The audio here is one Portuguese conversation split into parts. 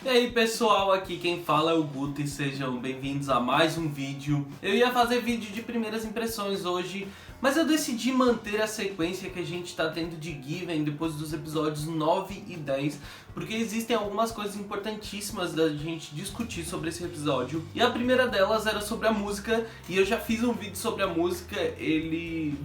E aí pessoal, aqui quem fala é o Guto e sejam bem-vindos a mais um vídeo. Eu ia fazer vídeo de primeiras impressões hoje, mas eu decidi manter a sequência que a gente tá tendo de Given depois dos episódios 9 e 10, porque existem algumas coisas importantíssimas da gente discutir sobre esse episódio. E a primeira delas era sobre a música, e eu já fiz um vídeo sobre a música,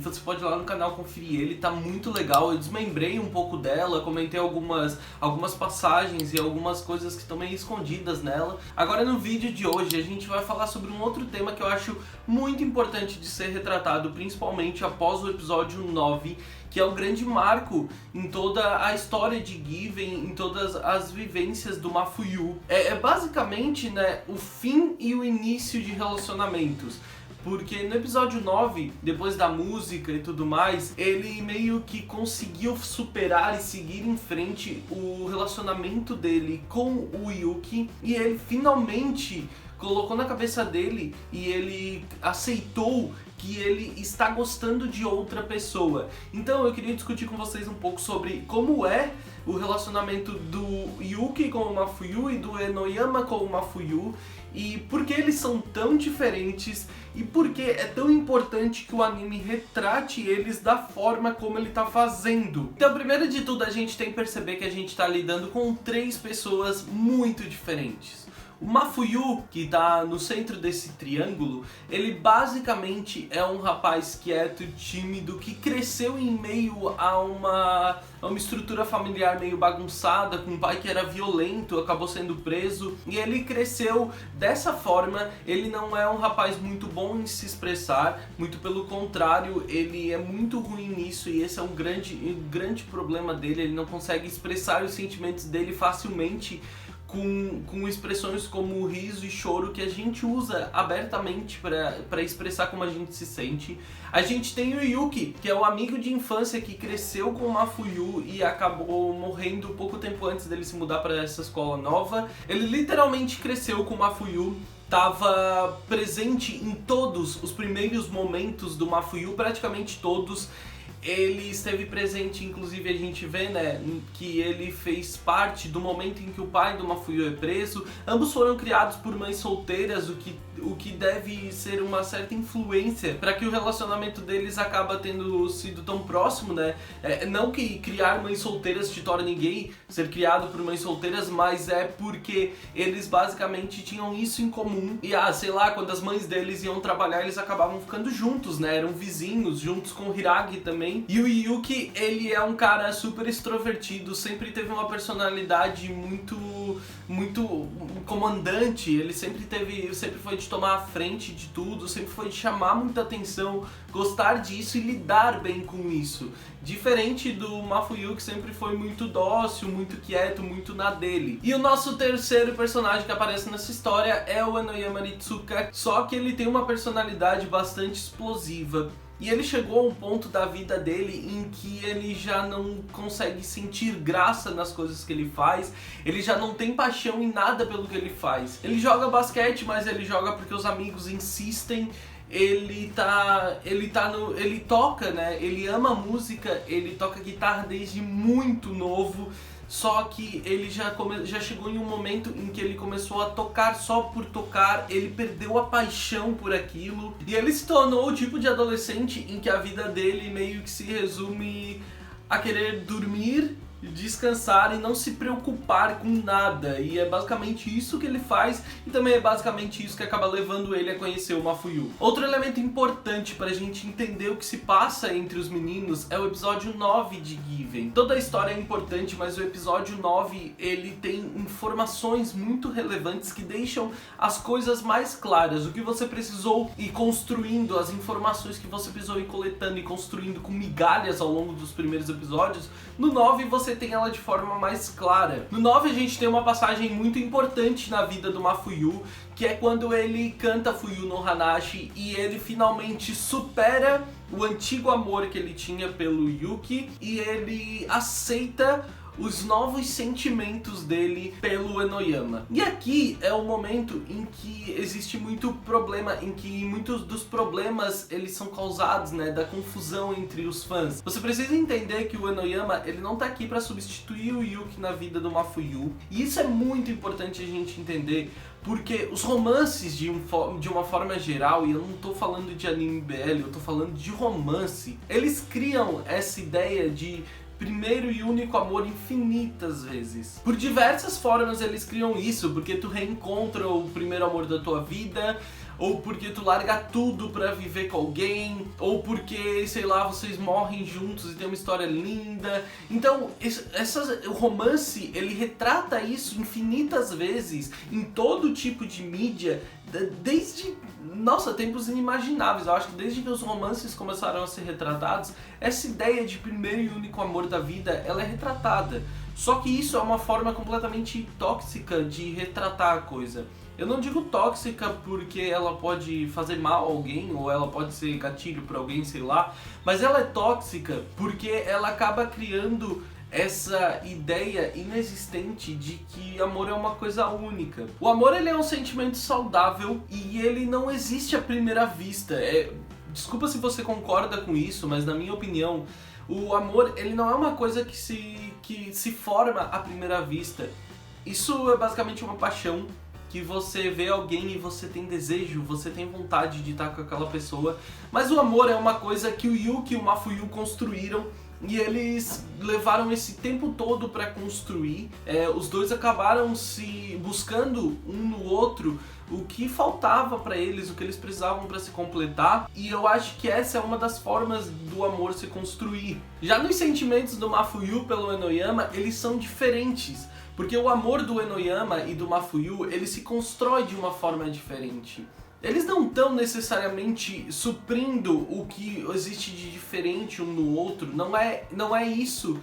você pode ir lá no canal conferir ele, tá muito legal. Eu desmembrei um pouco dela, comentei algumas passagens e algumas coisas que estão meio escondidas nela. Agora no vídeo de hoje a gente vai falar sobre um outro tema que eu acho muito importante de ser retratado, principalmente após o episódio 9, que é o grande marco em toda a história de Given, em todas as vivências do Mafuyu. É basicamente, né, o fim e o início de relacionamentos. Porque no episódio 9, depois da música e tudo mais, ele meio que conseguiu superar e seguir em frente o relacionamento dele com o Yuki, e ele finalmente colocou na cabeça dele e ele aceitou que ele está gostando de outra pessoa. Então eu queria discutir com vocês um pouco sobre como é o relacionamento do Yuki com o Mafuyu e do Enoyama com o Mafuyu, e por que eles são tão diferentes e por que é tão importante que o anime retrate eles da forma como ele tá fazendo. Então, primeiro de tudo, a gente tem que perceber que a gente tá lidando com três pessoas muito diferentes. O Mafuyu, que tá no centro desse triângulo, ele basicamente é um rapaz quieto, tímido, que cresceu em meio a uma estrutura familiar meio bagunçada, com um pai que era violento, acabou sendo preso, e ele cresceu dessa forma. Ele não é um rapaz muito bom em se expressar, muito pelo contrário, ele é muito ruim nisso, e esse é um grande problema dele. Ele não consegue expressar os sentimentos dele facilmente, com expressões como riso e choro, que a gente usa abertamente para expressar como a gente se sente. A gente tem o Yuki, que é o amigo de infância que cresceu com o Mafuyu e acabou morrendo pouco tempo antes dele se mudar para essa escola nova. Ele literalmente cresceu com o Mafuyu, estava presente em todos os primeiros momentos do Mafuyu, praticamente todos. Ele esteve presente, inclusive a gente vê, né, que ele fez parte do momento em que o pai do Mafuyu é preso. Ambos foram criados por mães solteiras, o que deve ser uma certa influência para que o relacionamento deles acaba tendo sido tão próximo, né? Não que criar mães solteiras te torne gay, ser criado por mães solteiras, mas é porque eles basicamente tinham isso em comum. E sei lá, quando as mães deles iam trabalhar, eles acabavam ficando juntos, né? Eram vizinhos, juntos com o Hiragi também. E o Yuki, ele é um cara super extrovertido, sempre teve uma personalidade muito comandante. Ele sempre foi de tomar a frente de tudo, sempre foi de chamar muita atenção, gostar disso e lidar bem com isso. Diferente do Mafuyu, que sempre foi muito dócil, muito quieto, muito na dele. E o nosso terceiro personagem que aparece nessa história é o Enoyama Ritsuka, só que ele tem uma personalidade bastante explosiva. E ele chegou a um ponto da vida dele em que ele já não consegue sentir graça nas coisas que ele faz, ele já não tem paixão em nada pelo que ele faz. Ele joga basquete, mas ele joga porque os amigos insistem. Ele toca, né? Ele ama música, ele toca guitarra desde muito novo. Só que ele já chegou em um momento em que ele começou a tocar só por tocar, ele perdeu a paixão por aquilo, e ele se tornou o tipo de adolescente em que a vida dele meio que se resume a querer dormir, descansar e não se preocupar com nada. E é basicamente isso que ele faz, e também é basicamente isso que acaba levando ele a conhecer o Mafuyu. Outro elemento importante pra gente entender o que se passa entre os meninos é o episódio 9 de Given. Toda a história é importante, mas o episódio 9 ele tem informações muito relevantes que deixam as coisas mais claras. O que você precisou ir construindo, as informações que você precisou ir coletando e construindo com migalhas ao longo dos primeiros episódios, no 9 você tem ela de forma mais clara. No 9 a gente tem uma passagem muito importante na vida do Mafuyu, que é quando ele canta Fuyu no Hanashi e ele finalmente supera o antigo amor que ele tinha pelo Yuki e ele aceita os novos sentimentos dele pelo Enoyama. E aqui é o momento em que existe muito problema, em que muitos dos problemas eles são causados, né, da confusão entre os fãs. Você precisa entender que o Enoyama, ele não tá aqui para substituir o Yuki na vida do Mafuyu, e isso é muito importante a gente entender, porque os romances de uma forma geral, e eu não tô falando de anime BL, eu tô falando de romance, eles criam essa ideia de primeiro e único amor infinitas vezes. Por diversas formas eles criam isso, porque tu reencontra o primeiro amor da tua vida, ou porque tu larga tudo pra viver com alguém, ou porque, sei lá, vocês morrem juntos e tem uma história linda. Então, o romance, ele retrata isso infinitas vezes, em todo tipo de mídia, desde, nossa, tempos inimagináveis. Eu acho que desde que os romances começaram a ser retratados, essa ideia de primeiro e único amor da vida, ela é retratada. Só que isso é uma forma completamente tóxica de retratar a coisa. Eu não digo tóxica porque ela pode fazer mal a alguém, ou ela pode ser gatilho para alguém, sei lá, mas ela é tóxica porque ela acaba criando essa ideia inexistente de que amor é uma coisa única. O amor, ele é um sentimento saudável e ele não existe à primeira vista. Desculpa se você concorda com isso, mas na minha opinião, o amor, ele não é uma coisa que se forma à primeira vista. Isso é basicamente uma paixão, que você vê alguém e você tem desejo, você tem vontade de estar com aquela pessoa. Mas o amor é uma coisa que o Yuki e o Mafuyu construíram, e eles levaram esse tempo todo para construir. Os dois acabaram se buscando um no outro o que faltava para eles, o que eles precisavam para se completar, e eu acho que essa é uma das formas do amor se construir. Já nos sentimentos do Mafuyu pelo Enoyama, eles são diferentes, porque o amor do Enoyama e do Mafuyu, ele se constrói de uma forma diferente. Eles não estão necessariamente suprindo o que existe de diferente um no outro, não é isso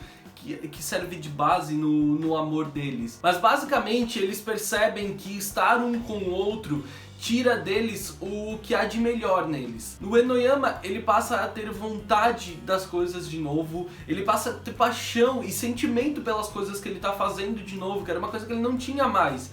que serve de base no amor deles. Mas basicamente eles percebem que estar um com o outro tira deles o que há de melhor neles. No Enoyama, ele passa a ter vontade das coisas de novo, ele passa a ter paixão e sentimento pelas coisas que ele está fazendo de novo, que era uma coisa que ele não tinha mais.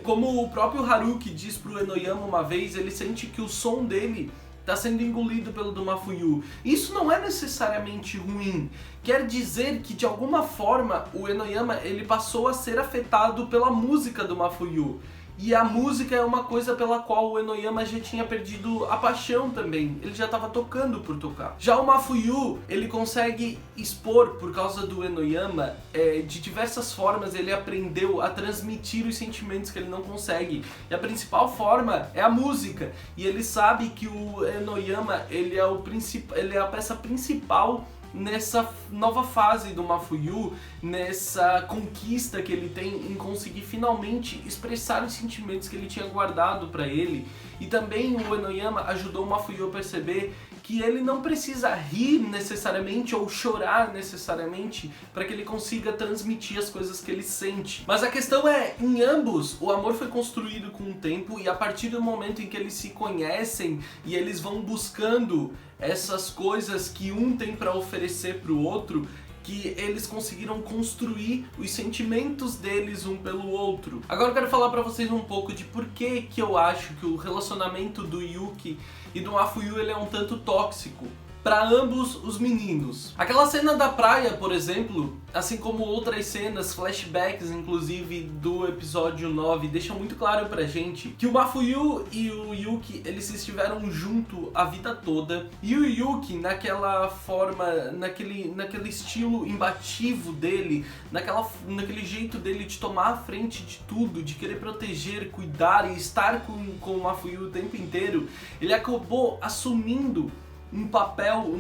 Como o próprio Haruki diz pro Enoyama uma vez, ele sente que o som dele está sendo engolido pelo do Mafuyu. Isso não é necessariamente ruim. Quer dizer que de alguma forma o Enoyama, ele passou a ser afetado pela música do Mafuyu. E a música é uma coisa pela qual o Enoyama já tinha perdido a paixão também. Ele já estava tocando por tocar. Já o Mafuyu, ele consegue expor, por causa do Enoyama, de diversas formas ele aprendeu a transmitir os sentimentos que ele não consegue. E a principal forma é a música. E ele sabe que o Enoyama, ele é a peça principal nessa nova fase do Mafuyu, nessa conquista que ele tem em conseguir finalmente expressar os sentimentos que ele tinha guardado para ele. E também o Enoyama ajudou o Mafuyu a perceber que ele não precisa rir necessariamente ou chorar necessariamente para que ele consiga transmitir as coisas que ele sente. Mas a questão é, em ambos, o amor foi construído com o tempo, e a partir do momento em que eles se conhecem e eles vão buscando essas coisas que um tem para oferecer para o outro, que eles conseguiram construir os sentimentos deles um pelo outro. Agora eu quero falar pra vocês um pouco de por que eu acho que o relacionamento do Yuki e do Mafuyu, ele é um tanto tóxico para ambos os meninos. Aquela cena da praia, por exemplo, assim como outras cenas, flashbacks inclusive do episódio 9, deixam muito claro pra gente que o Mafuyu e o Yuki, eles estiveram junto a vida toda, e o Yuki, naquela forma, naquele estilo imbativo dele, naquele jeito dele de tomar a frente de tudo, de querer proteger, cuidar e estar com o Mafuyu o tempo inteiro, ele acabou assumindo um papel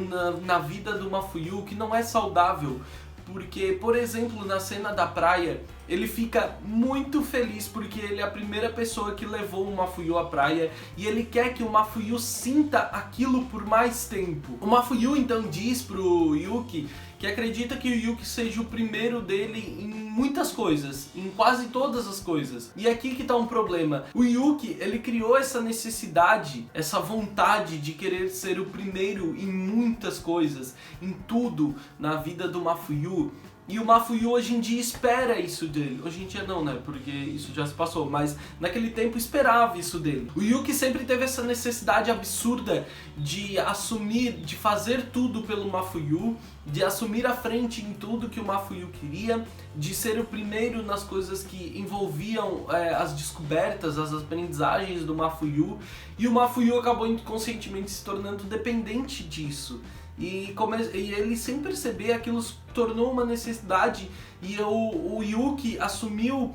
na vida do Mafuyu que não é saudável, porque, por exemplo, na cena da praia, ele fica muito feliz porque ele é a primeira pessoa que levou o Mafuyu à praia e ele quer que o Mafuyu sinta aquilo por mais tempo. O Mafuyu então diz pro Yuki que acredita que o Yuki seja o primeiro dele em muitas coisas, em quase todas as coisas. E aqui que tá um problema. O Yuki, ele criou essa necessidade, essa vontade de querer ser o primeiro em muitas coisas, em tudo na vida do Mafuyu, E o Mafuyu hoje em dia espera isso dele. Hoje em dia não, né? Porque isso já se passou. Mas naquele tempo esperava isso dele. O Yuki sempre teve essa necessidade absurda de assumir, de fazer tudo pelo Mafuyu, de assumir a frente em tudo que o Mafuyu queria, de ser o primeiro nas coisas que envolviam as descobertas, as aprendizagens do Mafuyu. E o Mafuyu acabou inconscientemente se tornando dependente disso. E ele, sem perceber, aquilo se tornou uma necessidade, e o Yuki assumiu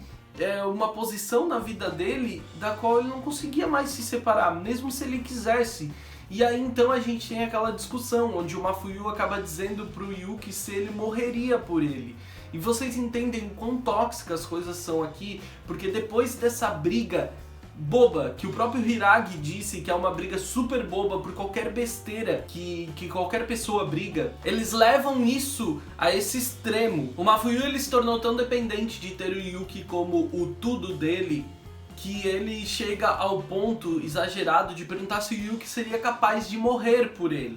uma posição na vida dele da qual ele não conseguia mais se separar, mesmo se ele quisesse. E aí então a gente tem aquela discussão onde o Mafuyu acaba dizendo pro Yuki se ele morreria por ele. E vocês entendem quão tóxicas as coisas são aqui, porque depois dessa briga boba, que o próprio Hiragi disse que é uma briga super boba por qualquer besteira que qualquer pessoa briga, eles levam isso a esse extremo. O Mafuyu, ele se tornou tão dependente de ter o Yuki como o tudo dele, que ele chega ao ponto exagerado de perguntar se o Yuki seria capaz de morrer por ele.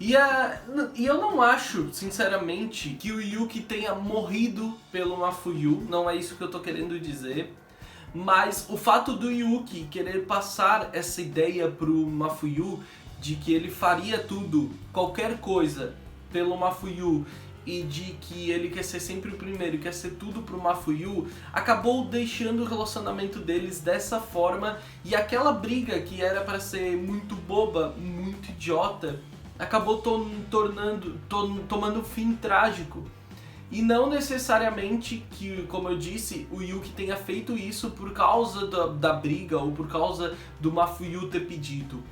E eu não acho, sinceramente, que o Yuki tenha morrido pelo Mafuyu, não é isso que eu tô querendo dizer. Mas o fato do Yuki querer passar essa ideia pro Mafuyu de que ele faria tudo, qualquer coisa, pelo Mafuyu, e de que ele quer ser sempre o primeiro, quer ser tudo pro Mafuyu, acabou deixando o relacionamento deles dessa forma, e aquela briga que era pra ser muito boba, muito idiota, acabou tomando um fim trágico. E não necessariamente que, como eu disse, o Yuki tenha feito isso por causa da briga ou por causa do Mafuyu ter pedido.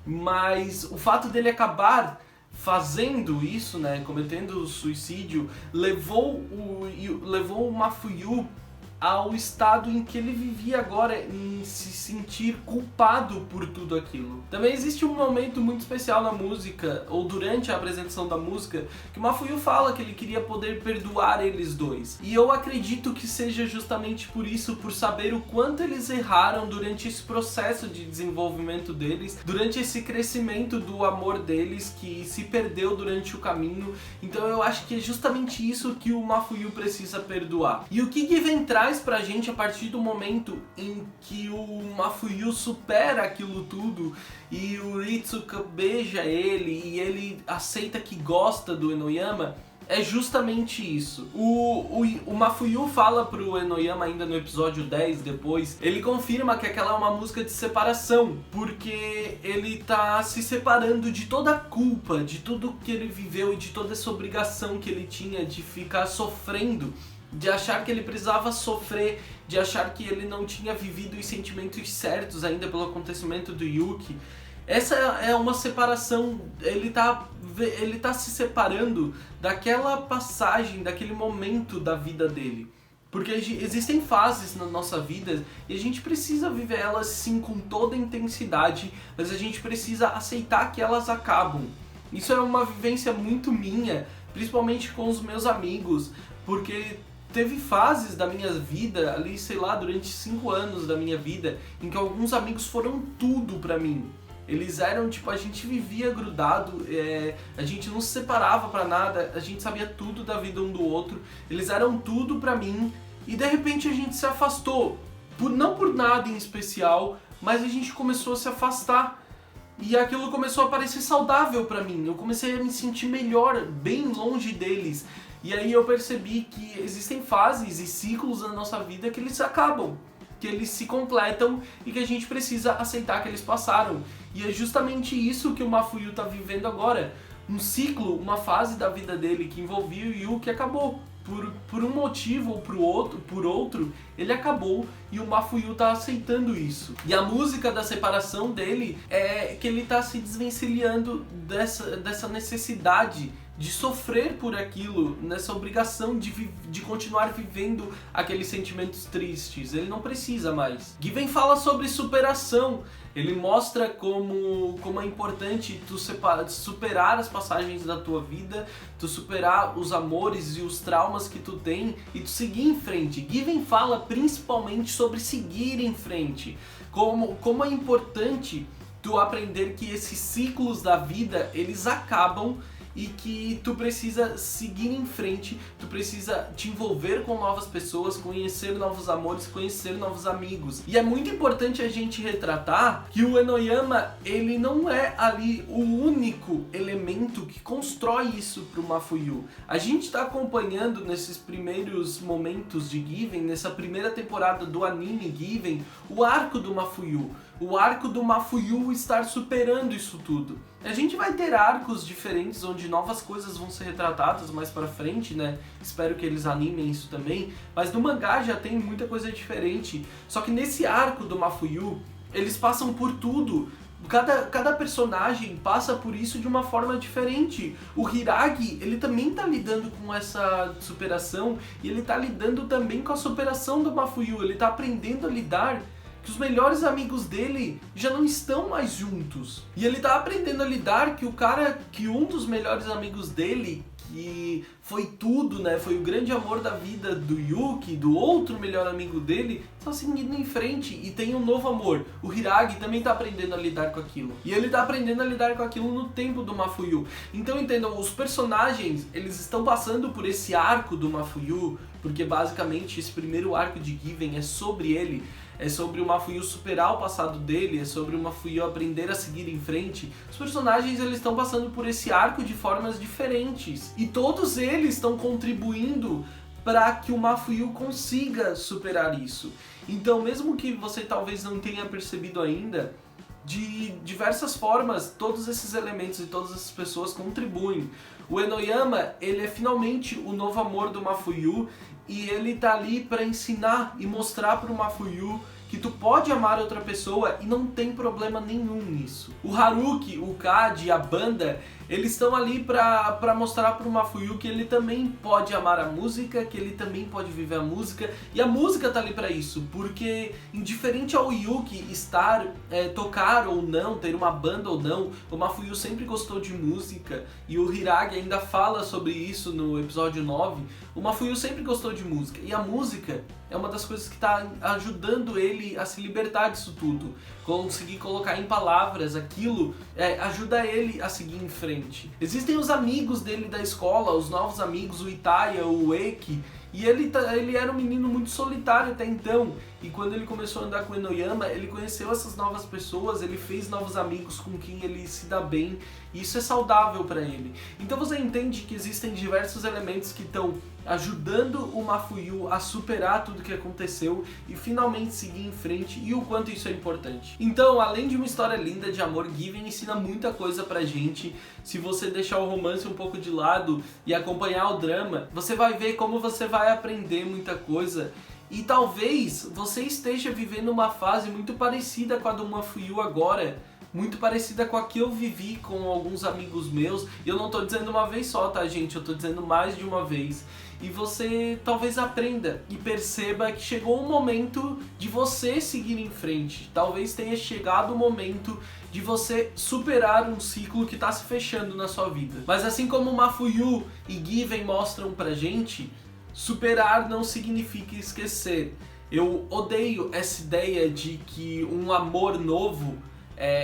Mas o fato dele acabar fazendo isso, né, cometendo suicídio, levou o Mafuyu ao estado em que ele vivia agora, em se sentir culpado por tudo aquilo. Também existe um momento muito especial na música, ou durante a apresentação da música, que o Mafuyu fala que ele queria poder perdoar eles dois. E eu acredito que seja justamente por isso, por saber o quanto eles erraram durante esse processo de desenvolvimento deles, durante esse crescimento do amor deles, que se perdeu durante o caminho. Então eu acho que é justamente isso que o Mafuyu precisa perdoar. E o que Given traz pra gente a partir do momento em que o Mafuyu supera aquilo tudo e o Ritsuka beija ele e ele aceita que gosta do Enoyama, é justamente isso. O Mafuyu fala pro Enoyama ainda no episódio 10 depois, ele confirma que aquela é uma música de separação, porque ele tá se separando de toda a culpa, de tudo que ele viveu e de toda essa obrigação que ele tinha de ficar sofrendo, de achar que ele precisava sofrer, de achar que ele não tinha vivido os sentimentos certos ainda pelo acontecimento do Yuki. Essa é uma separação, ele tá se separando daquela passagem, daquele momento da vida dele. Porque existem fases na nossa vida e a gente precisa viver elas sim com toda a intensidade, mas a gente precisa aceitar que elas acabam. Isso é uma vivência muito minha, principalmente com os meus amigos, porque teve fases da minha vida, ali, sei lá, durante 5 anos da minha vida, em que alguns amigos foram tudo pra mim. Eles eram, tipo, a gente vivia grudado, a gente não se separava pra nada, a gente sabia tudo da vida um do outro, eles eram tudo pra mim, e de repente a gente se afastou. Não por nada em especial, mas a gente começou a se afastar. E aquilo começou a parecer saudável pra mim, eu comecei a me sentir melhor, bem longe deles. E aí eu percebi que existem fases e ciclos na nossa vida que eles acabam, que eles se completam e que a gente precisa aceitar que eles passaram. E é justamente isso que o Mafuyu tá vivendo agora. Um ciclo, uma fase da vida dele que envolvia o Yuki acabou. Por um motivo ou por outro, ele acabou e o Mafuyu tá aceitando isso. E a música da separação dele é que ele tá se desvencilhando dessa necessidade de sofrer por aquilo, nessa obrigação de continuar vivendo aqueles sentimentos tristes. Ele não precisa mais. Given fala sobre superação. Ele mostra como é importante tu superar as passagens da tua vida, tu superar os amores e os traumas que tu tem e tu seguir em frente. Given fala principalmente sobre seguir em frente. Como é importante tu aprender que esses ciclos da vida, eles acabam e que tu precisa seguir em frente, tu precisa te envolver com novas pessoas, conhecer novos amores, conhecer novos amigos. E é muito importante a gente retratar que o Enoyama, ele não é ali o único elemento que constrói isso pro Mafuyu. A gente tá acompanhando nesses primeiros momentos de Given, nessa primeira temporada do anime Given, o arco do Mafuyu. O arco do Mafuyu estar superando isso tudo. A gente vai ter arcos diferentes onde novas coisas vão ser retratadas mais pra frente, né? Espero que eles animem isso também. Mas no mangá já tem muita coisa diferente. Só que nesse arco do Mafuyu, eles passam por tudo. Cada personagem passa por isso de uma forma diferente. O Hiragi, ele também tá lidando com essa superação e ele tá lidando também com a superação do Mafuyu. Ele tá aprendendo a lidar que os melhores amigos dele já não estão mais juntos. E ele tá aprendendo a lidar que um dos melhores amigos dele, que foi tudo, né, foi o grande amor da vida do Yuki, do outro melhor amigo dele, tá seguindo em frente e tem um novo amor. O Hiragi também tá aprendendo a lidar com aquilo. E ele tá aprendendo a lidar com aquilo no tempo do Mafuyu. Então entendam, os personagens, eles estão passando por esse arco do Mafuyu, porque basicamente esse primeiro arco de Given é sobre ele. É sobre o Mafuyu superar o passado dele, é sobre o Mafuyu aprender a seguir em frente. Os personagens, eles estão passando por esse arco de formas diferentes. E todos eles estão contribuindo para que o Mafuyu consiga superar isso. Então, mesmo que você talvez não tenha percebido ainda, de diversas formas, todos esses elementos e todas essas pessoas contribuem. O Enoyama, ele é finalmente o novo amor do Mafuyu e ele tá ali para ensinar e mostrar pro Mafuyu que tu pode amar outra pessoa e não tem problema nenhum nisso. O Haruki, o Kadi, a banda, eles estão ali pra mostrar pro Mafuyu que ele também pode amar a música, que ele também pode viver a música, e a música tá ali pra isso, porque indiferente ao Yuki tocar ou não, ter uma banda ou não, o Mafuyu sempre gostou de música, e o Hiragi ainda fala sobre isso no episódio 9, o Mafuyu sempre gostou de música, e a música é uma das coisas que está ajudando ele a se libertar disso tudo. Conseguir colocar em palavras aquilo ajuda ele a seguir em frente. Existem os amigos dele da escola, os novos amigos, o Itaya, o Eki, e ele era um menino muito solitário até então. E quando ele começou a andar com o Enoyama, ele conheceu essas novas pessoas, ele fez novos amigos com quem ele se dá bem, e isso é saudável para ele. Então você entende que existem diversos elementos que estão ajudando o Mafuyu a superar tudo que aconteceu e finalmente seguir em frente, e o quanto isso é importante. Então, além de uma história linda de amor, Given ensina muita coisa pra gente. Se você deixar o romance um pouco de lado e acompanhar o drama, você vai ver como você vai aprender muita coisa. E talvez você esteja vivendo uma fase muito parecida com a do Mafuyu agora, muito parecida com a que eu vivi com alguns amigos meus. E eu não tô dizendo uma vez só, tá, gente? Eu tô dizendo mais de uma vez. E você talvez aprenda e perceba que chegou o momento de você seguir em frente. Talvez tenha chegado o momento de você superar um ciclo que está se fechando na sua vida. Mas assim como Mafuyu e Given mostram pra gente, superar não significa esquecer. Eu odeio essa ideia de que um amor novo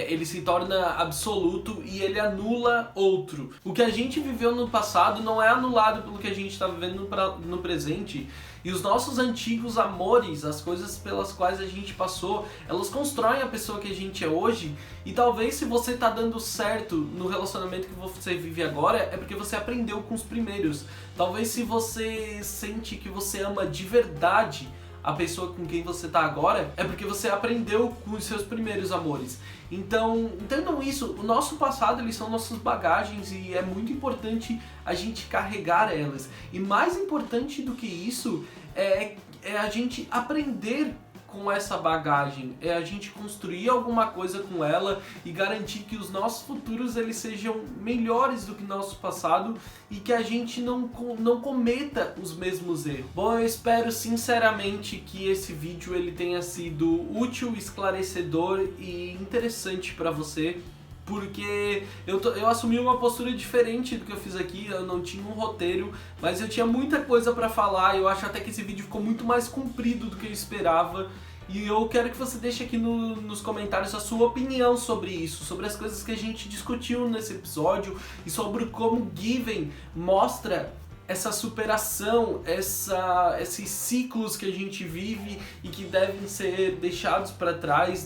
ele se torna absoluto e ele anula outro. O que a gente viveu no passado não é anulado pelo que a gente está vivendo no presente. E os nossos antigos amores, as coisas pelas quais a gente passou, elas constroem a pessoa que a gente é hoje. E talvez se você está dando certo no relacionamento que você vive agora, é porque você aprendeu com os primeiros. Talvez se você sente que você ama de verdade a pessoa com quem você tá agora, é porque você aprendeu com os seus primeiros amores. Então, entendam isso, o nosso passado, eles são nossas bagagens e é muito importante a gente carregar elas. E mais importante do que isso, é a gente aprender com essa bagagem, é a gente construir alguma coisa com ela e garantir que os nossos futuros eles sejam melhores do que nosso passado e que a gente não cometa os mesmos erros. Bom, eu espero sinceramente que esse vídeo ele tenha sido útil, esclarecedor e interessante para você. Porque eu assumi uma postura diferente do que eu fiz aqui, eu não tinha um roteiro, mas eu tinha muita coisa pra falar, eu acho até que esse vídeo ficou muito mais comprido do que eu esperava. E eu quero que você deixe aqui nos comentários a sua opinião sobre isso, sobre as coisas que a gente discutiu nesse episódio e sobre como Given mostra essa superação, esses ciclos que a gente vive e que devem ser deixados para trás,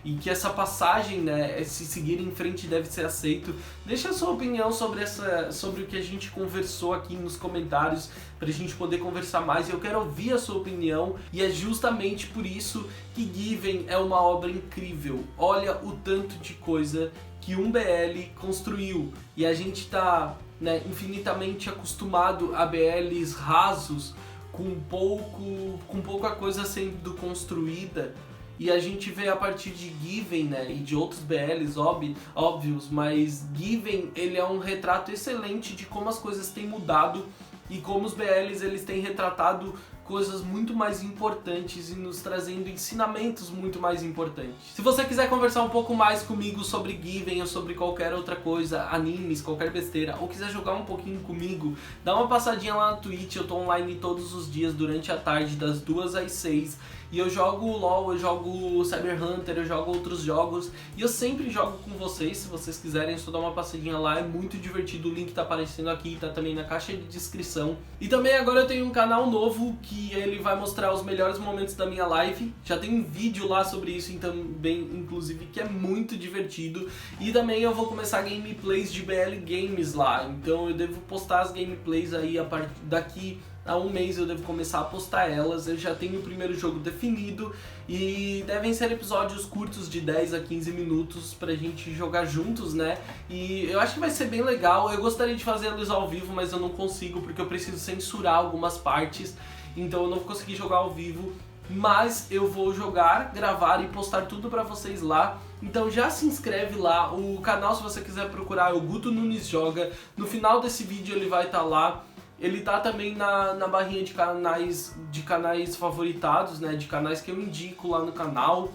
e que essa passagem, né, esse seguir em frente deve ser aceito. Deixa a sua opinião sobre o que a gente conversou aqui nos comentários, pra gente poder conversar mais. Eu quero ouvir a sua opinião e é justamente por isso que Given é uma obra incrível. Olha o tanto de coisa que um BL construiu e a gente tá, né, infinitamente acostumado a BLs rasos, com pouca coisa sendo construída, e a gente vê a partir de Given, né, e de outros BLs óbvios, mas Given, ele é um retrato excelente de como as coisas têm mudado e como os BLs eles têm retratado coisas muito mais importantes e nos trazendo ensinamentos muito mais importantes. Se você quiser conversar um pouco mais comigo sobre Given ou sobre qualquer outra coisa, animes, qualquer besteira, ou quiser jogar um pouquinho comigo, dá uma passadinha lá na Twitch. Eu tô online todos os dias durante a tarde, das 2 às 6. E eu jogo LoL, eu jogo Cyber Hunter, eu jogo outros jogos. E eu sempre jogo com vocês, se vocês quiserem só dar uma passadinha lá, é muito divertido. O link tá aparecendo aqui, tá também na caixa de descrição. E também agora eu tenho um canal novo, que ele vai mostrar os melhores momentos da minha live. Já tem um vídeo lá sobre isso, então, inclusive, que é muito divertido. E também eu vou começar gameplays de BL Games lá. Então eu devo postar as gameplays aí a partir daqui a um mês. Eu devo começar a postar elas. Eu já tenho o primeiro jogo definido e devem ser episódios curtos de 10 a 15 minutos pra gente jogar juntos, né? E eu acho que vai ser bem legal. Eu gostaria de fazer eles ao vivo, mas eu não consigo porque eu preciso censurar algumas partes, então eu não vou conseguir jogar ao vivo. Mas eu vou jogar, gravar e postar tudo pra vocês lá. Então já se inscreve lá. O canal, se você quiser procurar, é o Guto Nunes Joga. No final desse vídeo ele vai estar lá. Ele tá também na barrinha de canais favoritados, né, de canais que eu indico lá no canal.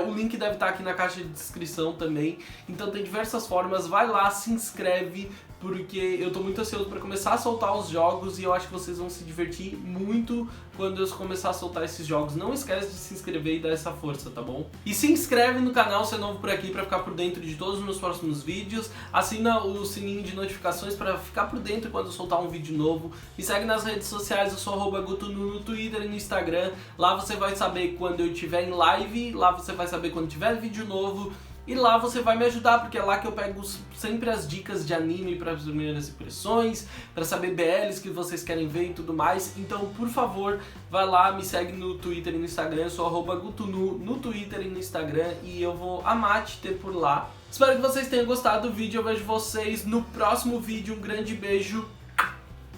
O link deve estar aqui na caixa de descrição também. Então tem diversas formas, vai lá, se inscreve, porque eu tô muito ansioso para começar a soltar os jogos e eu acho que vocês vão se divertir muito quando eu começar a soltar esses jogos. Não esquece de se inscrever e dar essa força, tá bom? E se inscreve no canal se é novo por aqui para ficar por dentro de todos os meus próximos vídeos. Assina o sininho de notificações para ficar por dentro quando eu soltar um vídeo novo. Me segue nas redes sociais, eu sou @gutunu no Twitter e no Instagram. Lá você vai saber quando eu estiver em live, lá você vai saber quando tiver vídeo novo. E lá você vai me ajudar, porque é lá que eu pego sempre as dicas de anime para as primeiras impressões, para saber BLs que vocês querem ver e tudo mais. Então, por favor, vai lá, me segue no Twitter e no Instagram. Eu sou @gutunu no Twitter e no Instagram e eu vou amar te ter por lá. Espero que vocês tenham gostado do vídeo. Eu vejo vocês no próximo vídeo. Um grande beijo.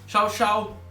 Tchau, tchau.